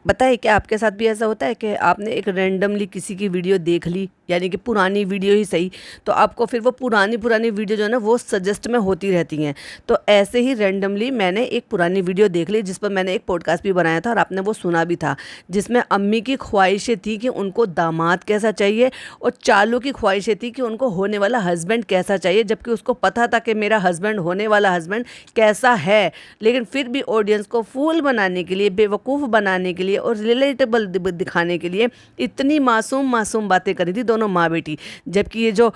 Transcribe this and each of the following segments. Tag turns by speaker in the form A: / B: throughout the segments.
A: पता है क्या आपके साथ भी ऐसा होता है कि आपने एक रैंडमली किसी की वीडियो देख ली, यानी कि पुरानी वीडियो ही सही, तो आपको फिर वो पुरानी पुरानी वीडियो जो है ना वो सजेस्ट में होती रहती हैं। तो ऐसे ही रैंडमली मैंने एक पुरानी वीडियो देख ली जिस पर मैंने एक पॉडकास्ट भी बनाया था और आपने वो सुना भी था, जिसमें अम्मी की ख्वाहिशें थी कि उनको दामाद कैसा चाहिए और चालू की ख्वाहिशें थी कि उनको होने वाला हस्बैंड कैसा चाहिए, जबकि उसको पता था कि मेरा हस्बैंड, होने वाला हस्बैंड कैसा है। लेकिन फिर भी ऑडियंस को फूल बनाने के लिए, बेवकूफ़ बनाने के लिए और रिलेटेबल दिखाने के लिए इतनी मासूम मासूम बातें करी थी दोनों माँ बेटी। जबकि ये जो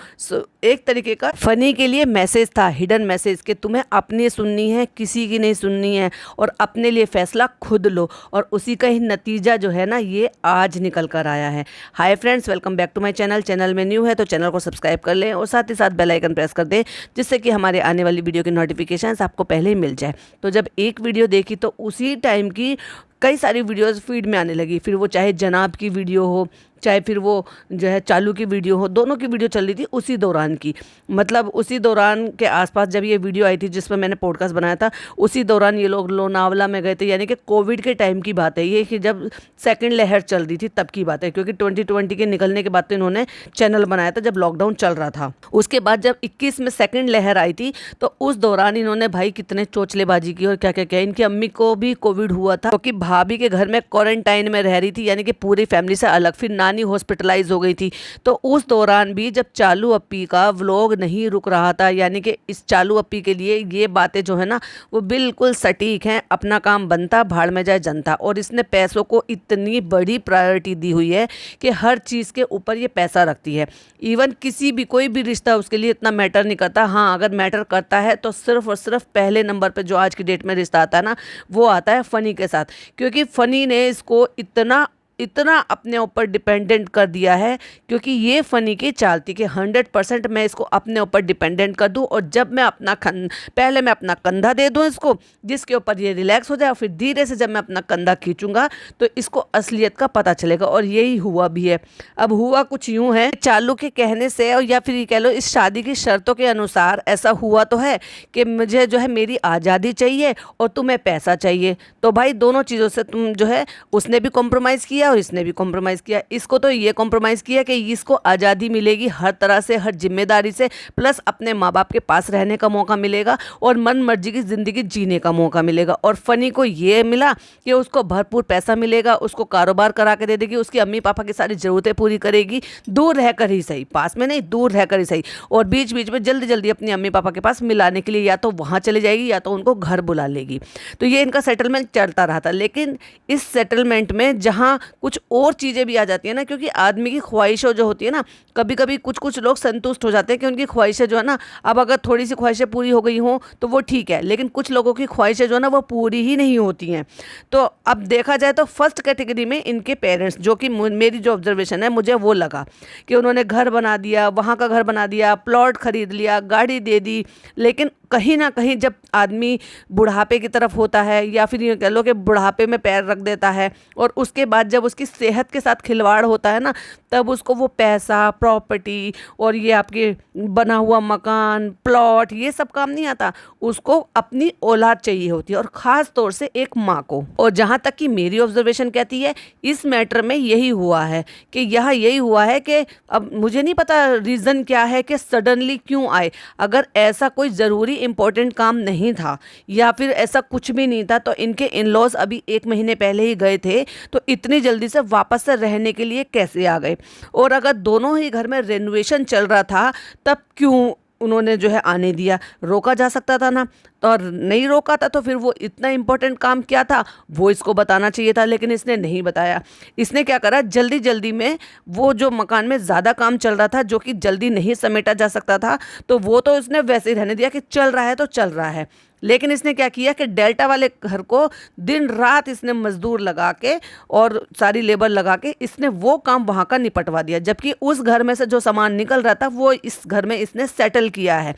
A: एक तरीके का फनी के लिए मैसेज था, हिडन मैसेज, कि तुम्हें अपनी सुननी है, किसी की नहीं सुननी है और अपने लिए फैसला खुद लो। और उसी का ही नतीजा जो है ना ये आज निकल कर आया है। Hi friends, welcome back to my channel. Channel में न्यू है तो चैनल को सब्सक्राइब कर लें और साथ ही साथ बेल आइकन प्रेस कर दें, जिससे कि हमारे आने वाली वीडियो की नोटिफिकेशंस आपको पहले ही मिल जाए। तो जब एक वीडियो देखी तो उसी टाइम की कई सारी वीडियोस फीड में आने लगी, फिर वो चाहे जनाब की वीडियो हो, चाहे फिर वो जो है चालू की वीडियो हो, दोनों की वीडियो चल रही थी उसी दौरान की। मतलब उसी दौरान के आसपास जब ये वीडियो आई थी जिस पर मैंने पॉडकास्ट बनाया था, उसी दौरान ये लोग लोनावला में गए थे। यानी कि कोविड के टाइम की बात है ये, कि जब सेकंड लहर चल रही थी तब की बात है, क्योंकि 2020 के निकलने के बाद तो इन्होंने चैनल बनाया था जब लॉकडाउन चल रहा था। उसके बाद जब 21 में सेकेंड लहर आई थी तो उस दौरान इन्होंने भाई कितने चोचलेबाजी की और क्या क्या किया। इनकी अम्मी को भी कोविड हुआ था, क्योंकि भाभी के घर में क्वारंटाइन में रह रही थी, यानी कि पूरी फैमिली से अलग। फिर नानी हॉस्पिटलाइज हो गई थी। तो उस दौरान भी जब चालू अप्पी का व्लॉग नहीं रुक रहा था, यानी कि इस चालू अप्पी के लिए ये बातें जो है ना वो बिल्कुल सटीक हैं, अपना काम बनता भाड़ में जाए जनता। और इसने पैसों को इतनी बड़ी प्रायोरिटी दी हुई है कि हर चीज़ के ऊपर ये पैसा रखती है। इवन किसी भी कोई भी रिश्ता उसके लिए इतना मैटर नहीं करता। हाँ, अगर मैटर करता है तो सिर्फ और सिर्फ पहले नंबर पे जो आज की डेट में रिश्ता आता है ना वो आता है फ़नी के साथ, क्योंकि फ़नी ने इसको इतना इतना अपने ऊपर डिपेंडेंट कर दिया है। क्योंकि ये फ़नी की चाल थी कि 100% मैं इसको अपने ऊपर डिपेंडेंट कर दूं और जब मैं पहले मैं अपना कंधा दे दूं इसको, जिसके ऊपर ये रिलैक्स हो जाए, और फिर धीरे से जब मैं अपना कंधा खींचूंगा तो इसको असलियत का पता चलेगा। और यही हुआ भी है। अब हुआ कुछ यूं है, चालू के कहने से, और या फिर ये कह लो इस शादी की शर्तों के अनुसार ऐसा हुआ तो है कि मुझे जो है मेरी आज़ादी चाहिए और तुम्हें पैसा चाहिए। तो भाई दोनों चीज़ों से तुम जो है, उसने भी कॉम्प्रोमाइज़ किया और इसने भी कॉम्प्रोमाइज़ किया। इसको तो ये कॉम्प्रोमाइज़ किया कि इसको आज़ादी मिलेगी हर तरह से, हर जिम्मेदारी से, प्लस अपने माँ बाप के पास रहने का मौका मिलेगा और मन मर्जी की ज़िंदगी जीने का मौका मिलेगा। और फ़नी को ये मिला कि उसको भरपूर पैसा मिलेगा, उसको कारोबार करा के दे देगी, उसकी अम्मी पापा की सारी ज़रूरतें पूरी करेगी, दूर रहकर ही सही, पास में नहीं, दूर रहकर ही सही। और बीच बीच में जल्दी जल्दी अपनी अम्मी पापा के पास मिलाने के लिए या तो वहाँ चले जाएगी या तो उनको घर बुला लेगी। तो ये इनका सेटलमेंट चलता रहा था। लेकिन इस सेटलमेंट में जहाँ कुछ और चीज़ें भी आ जाती है ना, क्योंकि आदमी की ख्वाहिशें जो होती है ना, कभी कभी कुछ कुछ लोग संतुष्ट हो जाते हैं कि उनकी ख्वाहिशें जो है ना, अब अगर थोड़ी सी ख्वाहिशें पूरी हो गई हों तो वो ठीक है, लेकिन कुछ लोगों की ख्वाहिशें जो है ना वो पूरी ही नहीं होती हैं। तो अब देखा जाए तो फर्स्ट कैटेगरी में इनके पेरेंट्स, जो कि मेरी जो ऑब्जर्वेशन है मुझे वो लगा कि उन्होंने घर बना दिया, वहाँ का घर बना दिया, प्लॉट खरीद लिया, गाड़ी दे दी। लेकिन कहीं ना कहीं जब आदमी बुढ़ापे की तरफ होता है, या फिर ये कह लो कि बुढ़ापे में पैर रख देता है, और उसके बाद जब उसकी सेहत के साथ खिलवाड़ होता है ना, तब उसको वो पैसा, प्रॉपर्टी और ये आपके बना हुआ मकान, प्लॉट, ये सब काम नहीं आता। उसको अपनी औलाद चाहिए होती है, और ख़ास तौर से एक माँ को। और जहाँ तक कि मेरी ऑब्जर्वेशन कहती है, इस मैटर में यही हुआ है कि यहाँ यही हुआ है कि अब मुझे नहीं पता रीज़न क्या है कि सडनली क्यों आए। अगर ऐसा कोई ज़रूरी इम्पोर्टेंट काम नहीं था या फिर ऐसा कुछ भी नहीं था तो इनके इन लॉज अभी 1 महीने पहले ही गए थे, तो इतनी जल्दी से वापस से रहने के लिए कैसे आ गए। और अगर दोनों ही घर में रेनोवेशन चल रहा था तब क्यों उन्होंने जो है आने दिया। रोका जा सकता था ना, और नहीं रोका था तो फिर वो इतना इम्पोर्टेंट काम क्या था वो इसको बताना चाहिए था, लेकिन इसने नहीं बताया। इसने क्या करा, जल्दी जल्दी में वो जो मकान में ज़्यादा काम चल रहा था, जो कि जल्दी नहीं समेटा जा सकता था, तो वो तो इसने वैसे ही रहने दिया कि चल रहा है तो चल रहा है। लेकिन इसने क्या किया कि डेल्टा वाले घर को दिन रात इसने मजदूर लगा के और सारी लेबर लगा के इसने वो काम वहाँ का निपटवा दिया, जबकि उस घर में से जो सामान निकल रहा था वो इस घर में इसने सेटल किया है।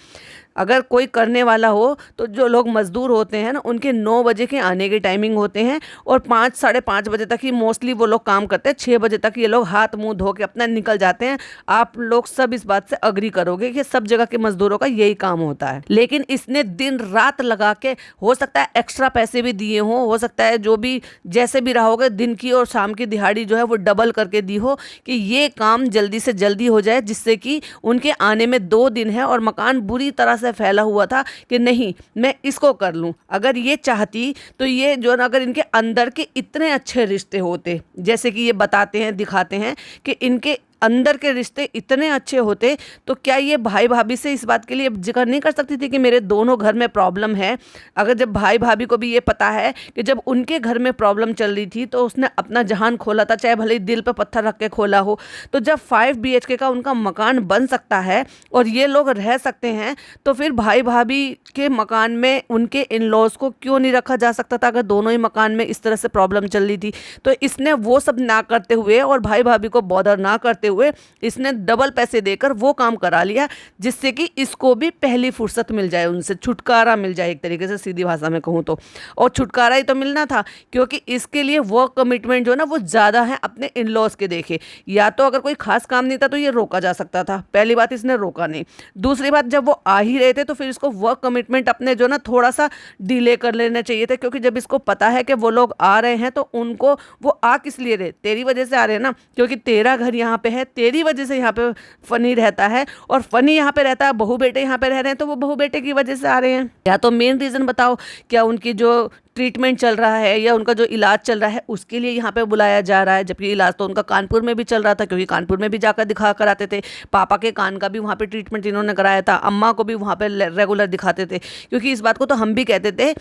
A: अगर कोई करने वाला हो तो जो लोग मज़दूर होते हैं ना, उनके 9 बजे के आने की टाइमिंग होते हैं और 5 साढ़े 5 बजे तक ही मोस्टली वो लोग काम करते हैं। 6 बजे तक ये लोग हाथ मुंह धो के अपना निकल जाते हैं। आप लोग सब इस बात से अग्री करोगे कि सब जगह के मजदूरों का यही काम होता है। लेकिन इसने दिन रात लगा के, हो सकता है एक्स्ट्रा पैसे भी दिए हों, हो सकता है जो भी जैसे भी रहा होगा, दिन की और शाम की दिहाड़ी जो है वो डबल करके दी हो कि ये काम जल्दी से जल्दी हो जाए, जिससे कि उनके आने में 2 दिन है और मकान बुरी तरह से फैला हुआ था कि नहीं मैं इसको कर लूं। अगर ये चाहती तो ये जो ना, अगर इनके अंदर के इतने अच्छे रिश्ते होते, जैसे कि ये बताते हैं दिखाते हैं कि इनके अंदर के रिश्ते इतने अच्छे होते, तो क्या ये भाई भाभी से इस बात के लिए जिक्र नहीं कर सकती थी कि मेरे दोनों घर में प्रॉब्लम है। अगर जब भाई भाभी को भी ये पता है कि जब उनके घर में प्रॉब्लम चल रही थी तो उसने अपना जहान खोला था, चाहे भले ही दिल पर पत्थर रख के खोला हो, तो जब 5 BHK का उनका मकान बन सकता है और ये लोग रह सकते हैं, तो फिर भाई भाभी के मकान में उनके इन लॉज को क्यों नहीं रखा जा सकता था? अगर दोनों ही मकान में इस तरह से प्रॉब्लम चल रही थी, तो इसने वो सब ना करते हुए और भाई भाभी को बॉदर ना करते हुए इसने डबल पैसे देकर वो काम करा लिया, जिससे कि इसको भी पहली फुर्सत मिल जाए, उनसे छुटकारा मिल जाए, एक तरीके से सीधी भाषा में कहूँ तो। और छुटकारा ही तो मिलना था, क्योंकि इसके लिए वर्क कमिटमेंट जो है ना वो ज़्यादा है अपने इन लॉज के देखे। या तो अगर कोई खास काम नहीं था तो ये रोका जा सकता था, पहली बात इसने रोका नहीं। दूसरी बात, जब वो आ ही रहे थे तो फिर इसको वर्क कमिटमेंट अपने जो ना थोड़ा सा डिले कर लेना चाहिए था, क्योंकि जब इसको पता है कि वो लोग आ रहे हैं तो उनको वो आ किस लिए रहे, तेरी वजह से आ रहे हैं ना, क्योंकि तेरा घर यहाँ पे है, तेरी वजह से यहाँ पे फनी रहता है और फनी यहाँ पे रहता है, बहू बेटे यहाँ पे रह रहे हैं तो वो बहू बेटे की वजह से आ रहे हैं। या तो मेन रीज़न बताओ, क्या उनकी जो ट्रीटमेंट चल रहा है या उनका जो इलाज चल रहा है उसके लिए यहाँ पे बुलाया जा रहा है, जबकि इलाज तो उनका कानपुर में भी चल रहा था, क्योंकि कानपुर में भी जाकर दिखा कर आते थे। पापा के कान का भी वहाँ पे ट्रीटमेंट इन्होंने कराया था, अम्मा को भी वहाँ पे रेगुलर दिखाते थे, क्योंकि इस बात को तो हम भी कहते थे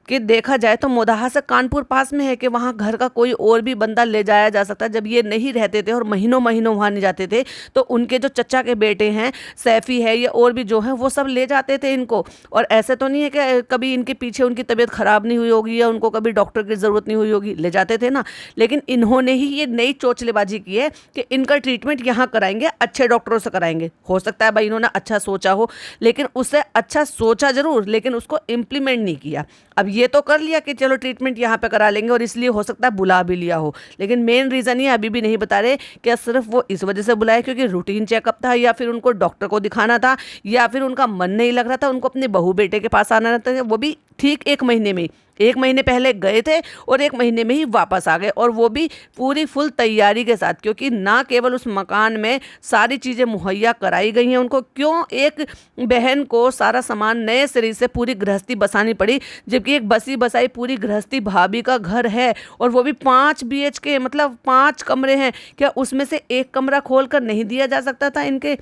A: कि देखा जाए तो मोदाहा से कानपुर पास में है कि वहाँ घर का कोई और भी बंदा ले जाया जा सकता है। जब ये नहीं रहते थे और महीनों महीनों वहाँ नहीं जाते थे, तो उनके जो चचा के बेटे हैं, सैफ़ी है या और भी जो हैं, वो सब ले जाते थे इनको। और ऐसे तो नहीं है कि कभी इनके पीछे उनकी तबीयत ख़राब नहीं हुई होगी या उनको कभी डॉक्टर की ज़रूरत नहीं हुई होगी, ले जाते थे ना। लेकिन इन्होंने ही ये नई चोचलेबाजी की है कि इनका ट्रीटमेंट यहाँ कराएंगे, अच्छे डॉक्टरों से कराएंगे। हो सकता है भाई इन्होंने अच्छा सोचा हो, लेकिन उससे अच्छा सोचा ज़रूर, लेकिन उसको इम्प्लीमेंट नहीं किया। अब ये तो कर लिया कि चलो ट्रीटमेंट यहाँ पे करा लेंगे और इसलिए हो सकता है बुला भी लिया हो, लेकिन मेन रीज़न ये अभी भी नहीं बता रहे क्या सिर्फ वो इस वजह से बुलाए क्योंकि रूटीन चेकअप था, या फिर उनको डॉक्टर को दिखाना था, या फिर उनका मन नहीं लग रहा था, उनको अपने बहू बेटे के पास आना था, वो भी ठीक 1 महीने में। 1 महीने पहले गए थे और 1 महीने में ही वापस आ गए, और वो भी पूरी फुल तैयारी के साथ, क्योंकि ना केवल उस मकान में सारी चीज़ें मुहैया कराई गई हैं उनको, क्यों एक बहन को सारा सामान नए सिरे से पूरी गृहस्थी बसानी पड़ी, जबकि एक बसी बसाई पूरी गृहस्थी भाभी का घर है, और वो भी 5 BHK, मतलब 5 कमरे हैं। क्या उसमें से एक कमरा खोल कर नहीं दिया जा सकता था इनके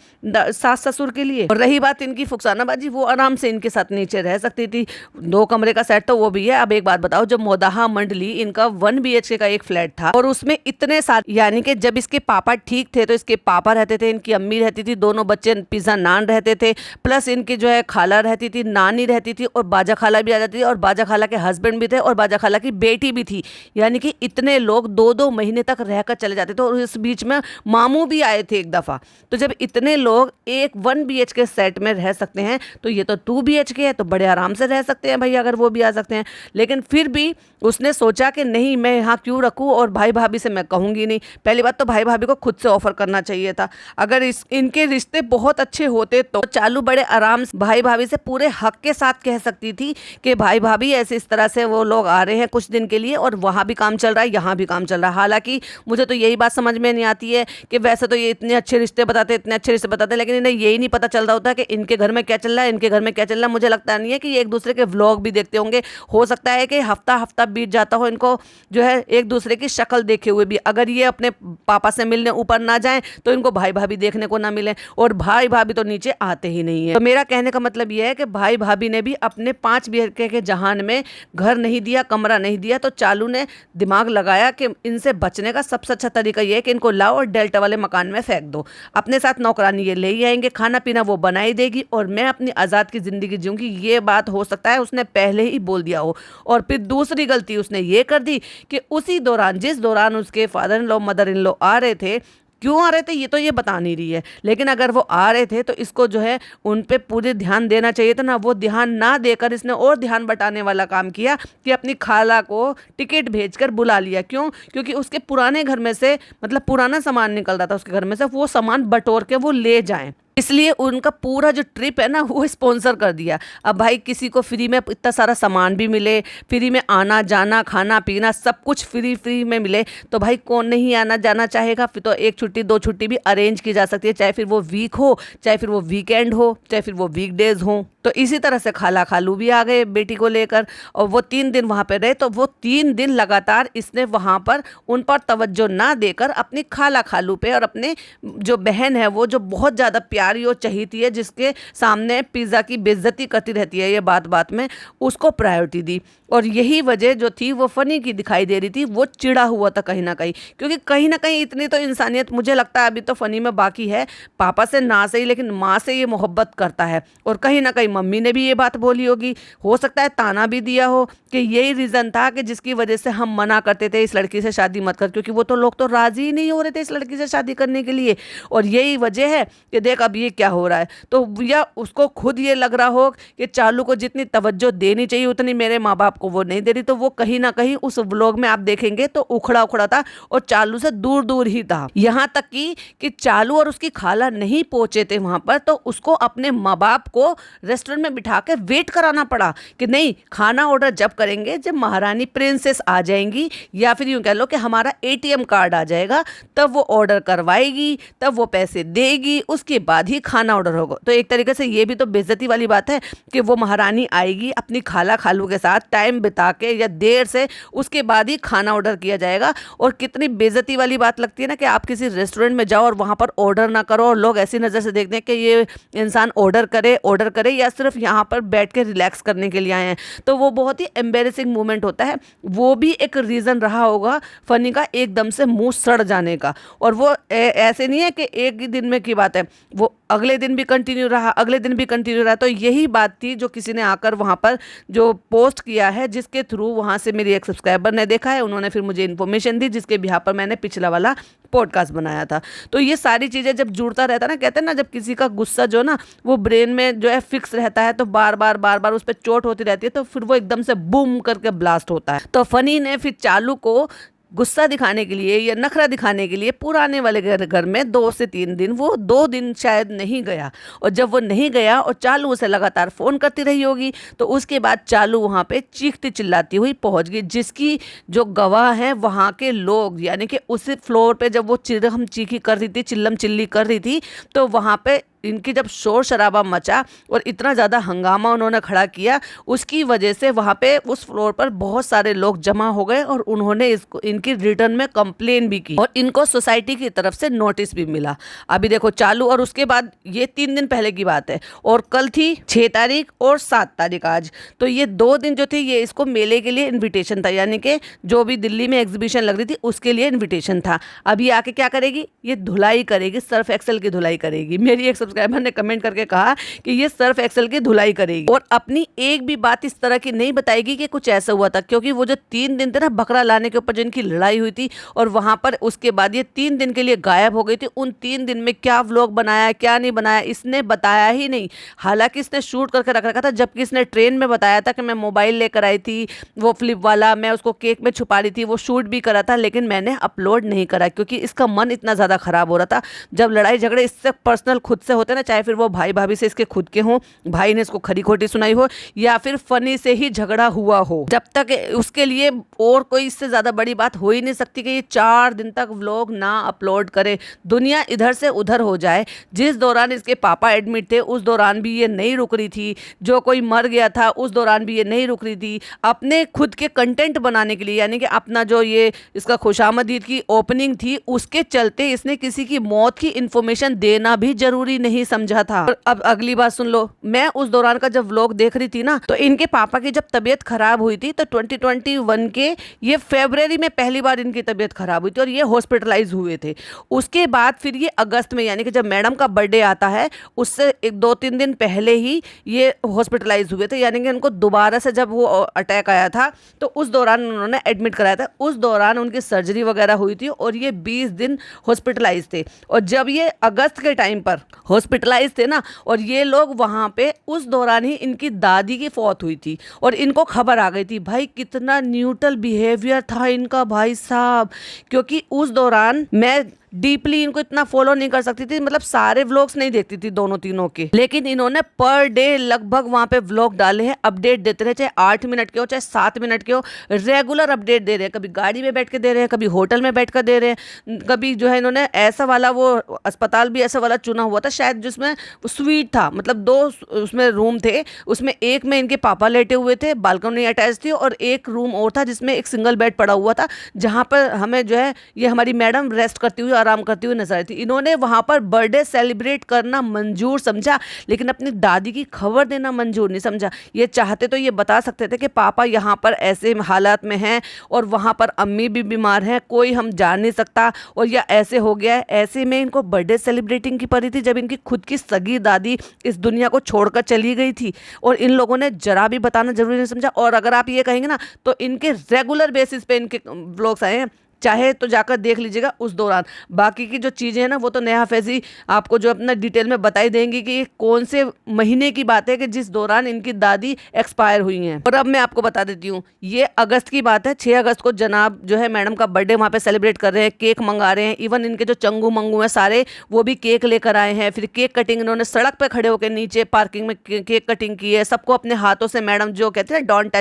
A: सास ससुर के लिए? और रही बात इनकी फुकसानाबाजी, वो आराम से इनके साथ नीचे रह सकती थी। 2 कमरे का सेट तो वो भी है। अब एक बात बताओ, जब मोदाहा मंडली इनका 1 BHK का एक फ्लैट था और उसमें इतने सारे, यानी कि जब इसके पापा ठीक थे तो इसके पापा रहते थे, इनकी अम्मी रहती थी, दोनों बच्चे पिज़्ज़ा नान रहते थे, प्लस इनकी जो है खाला रहती थी, नानी रहती थी, और बाजा खाला भी आ जाती थी, और बाजा खाला के हस्बैंड भी थे, और बाजा खाला की बेटी भी थी। यानी कि इतने लोग 2-2 महीने तक रहकर चले जाते थे, और इस बीच में मामू भी आए थे एक दफ़ा। तो जब इतने लोग एक 1 BHK सेट में रह सकते हैं, तो ये तो 2 BHK है, तो बड़े आराम से रह सकते हैं भाई, अगर वो भी आ सकते हैं। लेकिन फिर भी उसने सोचा कि नहीं, मैं यहाँ क्यों रखूँ, और भाई भाभी से मैं कहूँगी नहीं। पहली बात तो भाई भाभी को खुद से ऑफर करना चाहिए था। अगर इनके रिश्ते बहुत अच्छे होते तो चालू बड़े आराम से भाई भाभी से पूरे हक के साथ कह सकती थी कि भाई भाभी ऐसे इस तरह से वो लोग आ रहे हैं कुछ दिन के लिए, और वहाँ भी काम चल रहा है, यहाँ भी काम चल रहा है। हालांकि मुझे तो यही बात समझ में नहीं आती है कि वैसे तो ये इतने अच्छे रिश्ते बताते, इतने अच्छे रिश्ते बताते, लेकिन इन्हें यही नहीं पता चल रहा होता कि इनके घर में क्या चल रहा है, इनके घर में क्या चल रहा है। मुझे लगता नहीं है कि ये एक दूसरे के व्लॉग भी देखते होंगे। हो सकता है कि हफ्ता बीत जाता हो इनको जो है एक दूसरे की शक्ल देखे हुए भी, अगर ये अपने पापा से मिलने ऊपर ना जाएं तो इनको भाई भाभी देखने को ना मिले, और भाई भाभी तो नीचे आते ही नहीं है। तो मेरा कहने का मतलब ये है कि भाई भाभी ने भी अपने 5 BHK के जहान में घर नहीं दिया, कमरा नहीं दिया, तो चालू ने दिमाग लगाया कि इनसे बचने का सबसे अच्छा तरीका यह है कि इनको लाओ और डेल्टा वाले मकान में फेंक दो। अपने साथ नौकरानी ये ले ही आएंगे, खाना पीना वो बनाई देगी, और मैं अपनी आज़ाद की ज़िंदगी जीऊँगी। ये बात हो सकता है उसने पहले ही बोल दिया हो। और फिर दूसरी गलती उसने ये कर दी कि उसी दौरान, जिस दौरान उसके father in law mother in law आ रहे थे, क्यों आ रहे थे ये तो ये बता नहीं रही है, लेकिन अगर वो आ रहे थे तो इसको जो है उन पे पूरे ध्यान देना चाहिए था ना। वो ध्यान ना देकर इसने और ध्यान बटाने वाला काम किया कि अपनी खाला को टिकट भेजकर बुला लिया। क्यों? क्योंकि उसके पुराने घर में से मतलब पुराना सामान निकल रहा था उसके घर में से, वो सामान बटोर के वो ले जाएं, इसलिए उनका पूरा जो ट्रिप है ना वो स्पॉन्सर कर दिया। अब भाई किसी को फ्री में इतना सारा सामान भी मिले, फ्री में आना जाना खाना पीना सब कुछ फ्री में मिले, तो भाई कौन नहीं आना जाना चाहेगा। फिर तो एक छुट्टी 2 छुट्टी भी अरेंज की जा सकती है, चाहे फिर वो वीक हो, चाहे फिर वो वीकेंड हो, चाहे फिर वो वीकडेज हो। तो इसी तरह से खाला खालू भी आ गए बेटी को लेकर, और वो 3 दिन वहाँ पे रहे। तो वो 3 दिन लगातार इसने वहाँ पर उन पर तवज्जो ना देकर अपनी खाला खालू पे और अपने जो बहन है वो जो बहुत ज़्यादा प्यारी और चहीती है, जिसके सामने पिज़्ज़ा की बेइज्जती करती रहती है ये बात बात में, उसको प्रायोरिटी दी। और यही वजह जो थी वो फ़नी की दिखाई दे रही थी, वो चिढ़ा हुआ था कहीं ना कहीं, क्योंकि कहीं ना कहीं इतनी तो इंसानियत मुझे लगता है अभी तो फ़नी में बाकी है। पापा से ना सही लेकिन माँ से ये मोहब्बत करता है, और कहीं ना कहीं मम्मी ने भी ये बात बोली होगी, हो सकता है ताना भी दिया हो कि यही रीज़न था कि जिसकी वजह से हम मना करते थे इस लड़की से शादी मत कर, क्योंकि वो तो लोग तो राज़ी ही नहीं हो रहे थे इस लड़की से शादी करने के लिए। और यही वजह है कि देख अब ये क्या हो रहा है। तो या उसको खुद ये लग रहा हो कि चालू को जितनी तवज्जो देनी चाहिए उतनी मेरे माँ बाप को वो नहीं दे रही, तो वो कहीं ना कहीं उस व्लॉग में आप देखेंगे तो उखड़ा उखड़ा था और चालू से दूर दूर ही था। यहाँ तक कि चालू और उसकी खाला नहीं पहुंचे थे वहां पर, तो उसको अपने माँ बाप को रेस्टोरेंट में बिठा के वेट कराना पड़ा कि नहीं, खाना ऑर्डर जब करेंगे जब महारानी प्रिंसेस आ जाएंगी, या फिर यूं कह लो कि हमारा ATM कार्ड आ जाएगा, तब वो ऑर्डर करवाएगी, तब वो पैसे देगी, उसके बाद ही खाना ऑर्डर होगा। तो एक तरीके से ये भी तो बेइज्जती वाली बात है कि वो महारानी आएगी अपनी खाला खालू के साथ टाइम बिता के या देर से, उसके बाद ही खाना ऑर्डर किया जाएगा। और कितनी बेइज्जती वाली बात लगती है ना कि आप किसी रेस्टोरेंट में जाओ और वहाँ पर ऑर्डर ना करो, और लोग ऐसी नज़र से देखते हैं कि ये इंसान ऑर्डर करे या सिर्फ यहाँ पर बैठ के रिलैक्स करने के लिए आए हैं। तो वो बहुत ही एम्बेरसिंग मोमेंट होता है। वो भी एक रीज़न रहा होगा फ़नी का एकदम से मुंह सड़ जाने का। और वो ऐसे नहीं है कि एक ही दिन में की बात है, वो अगले दिन भी कंटिन्यू रहा, अगले दिन भी कंटिन्यू रहा। तो यही बात थी जो किसी ने आकर वहाँ पर जो पोस्ट किया है, जिसके थ्रू वहाँ से मेरी एक सब्सक्राइबर ने देखा है, उन्होंने फिर मुझे इन्फॉर्मेशन दी, जिसके बिहाफ पर मैंने पिछला वाला पॉडकास्ट बनाया था। तो ये सारी चीज़ें जब जुड़ता रहता ना, कहते हैं ना जब किसी का गुस्सा जो ना वो ब्रेन में जो है फिक्स रहता है, तो बार बार उस पर चोट होती रहती है, तो फिर वो एकदम से बूम करके ब्लास्ट होता है। तो फ़नी ने फिर चालू को गुस्सा दिखाने के लिए या नखरा दिखाने के लिए पुराने वाले घर में 2 से 3 दिन, वो 2 दिन शायद नहीं गया। और जब वो नहीं गया और चालू उसे लगातार फ़ोन करती रही होगी, तो उसके बाद चालू वहाँ पे चीखती चिल्लाती हुई पहुँच गई, जिसकी जो गवाह हैं वहाँ के लोग, यानी कि उस फ्लोर पे जब वो चिल्लम चीखी कर रही थी, चिल्लम चिल्ली कर रही थी, तो वहाँ पे इनकी जब शोर शराबा मचा और इतना ज़्यादा हंगामा उन्होंने खड़ा किया, उसकी वजह से वहाँ पे उस फ्लोर पर बहुत सारे लोग जमा हो गए और उन्होंने इसको इनकी रिटर्न में कंप्लेन भी की और इनको सोसाइटी की तरफ से नोटिस भी मिला। अभी देखो चालू, और उसके बाद ये 3 दिन पहले की बात है, और कल थी 6 तारीख और 7 तारीख आज, तो ये 2 दिन जो थे ये इसको मेले के लिए इन्विटेशन था, यानी कि जो भी दिल्ली में एग्जीबिशन लग रही थी उसके लिए इन्विटेशन था। अभी आके क्या करेगी, ये धुलाई करेगी, सर्फ एक्सेल की धुलाई करेगी। मेरी एक सब्सक्राइबर ने कमेंट करके कहा कि ये सर्फ एक्सेल की धुलाई करेगी, और अपनी एक भी बात इस तरह की नहीं बताएगी कि कुछ ऐसा हुआ था, क्योंकि वो जो 3 दिन थे ना बकरा लाने के ऊपर जो इनकी लड़ाई हुई थी, और वहां पर उसके बाद ये 3 दिन के लिए गायब हो गई थी। उन 3 दिन में क्या व्लॉग बनाया क्या नहीं बनाया इसने बताया ही नहीं। हालांकि इसने शूट करके रख रखा था, जबकि इसने ट्रेन में बताया था कि मैं मोबाइल लेकर आई थी, वो फ्लिप वाला, मैं उसको केक में छुपा रही थी, वो शूट भी करा था, लेकिन मैंने अपलोड नहीं करा क्योंकि इसका मन इतना ज़्यादा खराब हो रहा था। जब लड़ाई झगड़े इससे पर्सनल खुद से होते ना, चाहे फिर वो भाई भाभी से इसके खुद के हों, भाई ने इसको खरी खोटी सुनाई हो या फिर फनी से ही झगड़ा हुआ हो, जब तक उसके लिए और कोई इससे ज़्यादा बड़ी बात हो ही नहीं सकती कि ये 4 दिन तक व्लॉग ना अपलोड करे, दुनिया इधर से उधर हो जाए। जिस दौरान इसके पापा एडमिट थे उस दौरान भी ये नहीं रुक रही थी, जो कोई मर गया था उस दौरान भी ये नहीं रुक रही थी, अपने खुद के कंटेंट बनाने के लिए, यानी कि अपना जो ये इसका खुशामदीद की ओपनिंग थी उसके चलते इसने किसी की मौत की इन्फॉर्मेशन देना भी जरूरी नहीं समझा था। और अब अगली बात सुन लो, मैं उस दौरान का जब व्लॉग देख रही थी ना, तो इनके पापा की जब तबीयत खराब हुई थी तो 2021 के ये फरवरी में पहली बार इनकी तबीयत खराब हुई थी और ये हॉस्पिटलाइज हुए थे। उसके बाद फिर ये अगस्त में, यानी कि जब मैडम का बर्थडे आता है उससे 2-3 दिन पहले ही ये हॉस्पिटलाइज हुए थे, यानी कि उनको दोबारा से जब वो अटैक आया था तो उस दौरान उन्होंने एडमिट कराया था। उस दौरान उनकी सर्जरी वगैरह हुई थी और ये 20 दिन हॉस्पिटलाइज थे। और जब ये अगस्त के टाइम पर हॉस्पिटलाइज थे ना, और ये लोग वहाँ पे, उस दौरान ही इनकी दादी की फौत हुई थी और इनको खबर आ गई थी। भाई कितना न्यूट्रल बिहेवियर था इनका भाई साहब, क्योंकि उस दौरान मैं डीपली इनको इतना फॉलो नहीं कर सकती थी, मतलब सारे व्लॉग्स नहीं देखती थी दोनों तीनों के, लेकिन इन्होंने पर डे लगभग वहां पे व्लॉग डाले हैं, अपडेट देते रहे, चाहे 8 मिनट के हो चाहे 7 मिनट के हो, रेगुलर अपडेट दे रहे हैं। कभी गाड़ी में बैठ के दे रहे हैं, कभी होटल में बैठ कर दे रहे हैं, कभी जो है इन्होंने ऐसा वाला, वो अस्पताल भी ऐसा वाला चुना हुआ था शायद जिसमें स्वीट था, मतलब 2 उसमें रूम थे, उसमें एक में इनके पापा लेटे हुए थे, बालकनी अटैच थी, और एक रूम और था जिसमें एक सिंगल बेड पड़ा हुआ था, जहाँ पर हमें जो है ये हमारी मैडम रेस्ट करती हुई, आराम करती हुई नजर आई थी। इन्होंने वहां पर बर्थडे सेलिब्रेट करना मंजूर समझा, लेकिन अपनी दादी की खबर देना मंजूर नहीं समझा। ये चाहते तो ये बता सकते थे कि पापा यहाँ पर ऐसे हालात में हैं और वहां पर अम्मी भी बीमार हैं, कोई हम जान नहीं सकता, और या ऐसे हो गया है। ऐसे में इनको बर्थडे सेलिब्रेटिंग की पड़ी थी जब इनकी खुद की सगी दादी इस दुनिया को छोड़कर चली गई थी, और इन लोगों ने जरा भी बताना जरूरी नहीं समझा। और अगर आप ये कहेंगे ना, तो इनके रेगुलर बेसिस पे इनके व्लॉग्स आए हैं, चाहे तो जाकर देख लीजिएगा उस दौरान। बाकी की जो चीज़ें हैं ना, वो तो नेहा फैजी आपको जो अपना डिटेल में बताई देंगी कि कौन से महीने की बात है कि जिस दौरान इनकी दादी एक्सपायर हुई हैं। और अब मैं आपको बता देती हूँ, ये अगस्त की बात है। 6 अगस्त को जनाब जो है मैडम का बर्थडे वहाँ पे सेलिब्रेट कर रहे हैं, केक मंगा रहे हैं, इवन इनके जो चंगू मंगू हैं सारे, वो भी केक लेकर आए हैं। फिर केक कटिंग इन्होंने सड़क पर खड़े होकर नीचे पार्किंग में केक कटिंग की है, सबको अपने हाथों से, मैडम जो कहते हैं डोंट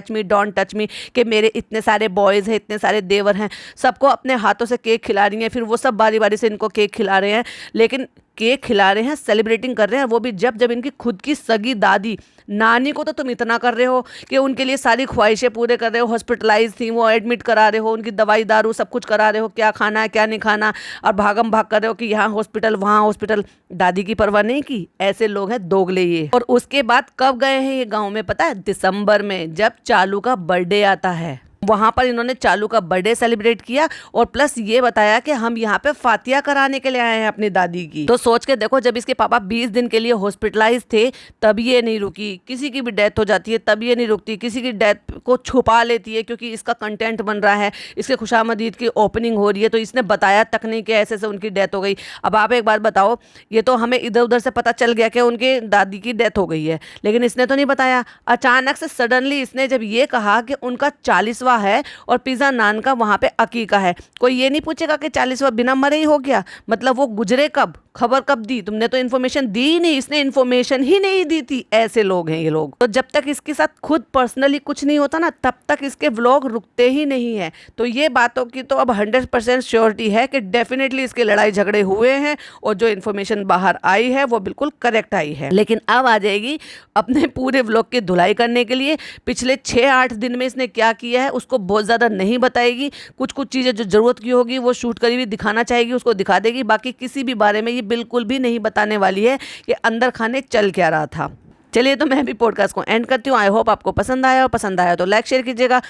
A: टच मी, कि मेरे इतने सारे बॉयज़ हैं, इतने सारे देवर हैं, सबको अपने हाथों से केक खिला रही हैं। फिर वो सब बारी बारी से इनको केक खिला रहे हैं, लेकिन केक खिला रहे हैं, सेलिब्रेटिंग कर रहे हैं, वो भी जब जब इनकी खुद की सगी दादी, नानी को तो तुम इतना कर रहे हो कि उनके लिए सारी ख्वाहिशें पूरे कर रहे हो, हॉस्पिटलाइज थी, वो एडमिट करा रहे हो, उनकी दवाई दारू सब कुछ करा रहे हो, क्या खाना है क्या नहीं खाना, और भागम भाग कर रहे हो कि यहाँ हॉस्पिटल वहाँ हॉस्पिटल। दादी की परवाह नहीं की। ऐसे लोग हैं दोगले ये। और उसके बाद कब गए हैं ये गाँव में पता है? दिसंबर में, जब चालू का बर्थडे आता है, वहां पर इन्होंने चालू का बर्थडे सेलिब्रेट किया और प्लस ये बताया कि हम यहाँ पे फातिया कराने के लिए आए हैं अपनी दादी की। तो सोच के देखो, जब इसके पापा 20 दिन के लिए हॉस्पिटलाइज थे तब ये नहीं रुकी। किसी की भी डेथ हो जाती है तब ये नहीं रुकती, किसी की डेथ को छुपा लेती है क्योंकि इसका कंटेंट बन रहा है, इसके खुशामदीद की ओपनिंग हो रही है, तो इसने बताया तक नहीं कि ऐसे से उनकी डेथ हो गई। अब आप एक बात बताओ, ये तो हमें इधर उधर से पता चल गया कि उनके दादी की डेथ हो गई है, लेकिन इसने तो नहीं बताया। अचानक से सडनली इसने जब ये कहा कि उनका 40वां है और पिज़्ज़ा नान का वहाँ पे अकीका है, कोई ये नहीं पूछेगा कि 40वां बिना मरे ही हो गया? मतलब वो गुजरे कब, खबर कब दी? तुमने तो इन्फॉर्मेशन दी ही नहीं, इसने इन्फॉर्मेशन ही नहीं दी थी। ऐसे लोग हैं ये लोग। तो जब तक इसके साथ खुद पर्सनली कुछ नहीं होता ना, तब तक इसके व्लॉग रुकते ही नहीं है। तो ये बातों की तो अब 100% श्योरिटी है कि डेफिनेटली इसके लड़ाई झगड़े हुए हैं और जो इन्फॉर्मेशन बाहर आई है वो बिल्कुल करेक्ट आई है। लेकिन अब आ जाएगी अपने पूरे व्लॉग की धुलाई करने के लिए। पिछले 6-8 दिन में इसने क्या किया है उसको बहुत ज़्यादा नहीं बताएगी। कुछ कुछ चीज़ें जो ज़रूरत की होगी वो शूट करी हुई दिखाना चाहेगी, उसको दिखा देगी। बाकी किसी भी बारे में ये बिल्कुल भी नहीं बताने वाली है कि अंदर खाने चल क्या रहा था। चलिए, तो मैं भी पॉडकास्ट को एंड करती हूँ। आई होप आपको पसंद आया, और पसंद आया तो लाइक शेयर कीजिएगा।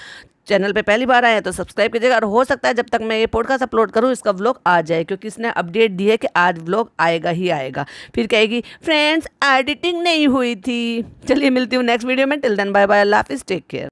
A: चैनल पे पहली बार आए हैं तो सब्सक्राइब कीजिएगा। और हो सकता है जब तक मैं ये पॉडकास्ट अपलोड करूँ इसका व्लॉग आ जाए, क्योंकि इसने अपडेट दी है कि आज व्लॉग आएगा ही आएगा। फिर कहेगी फ्रेंड्स एडिटिंग नहीं हुई थी। चलिए, मिलती हूँ नेक्स्ट वीडियो में। टिल देन बाय बाय, अल्लाह हाफिज़, टेक केयर।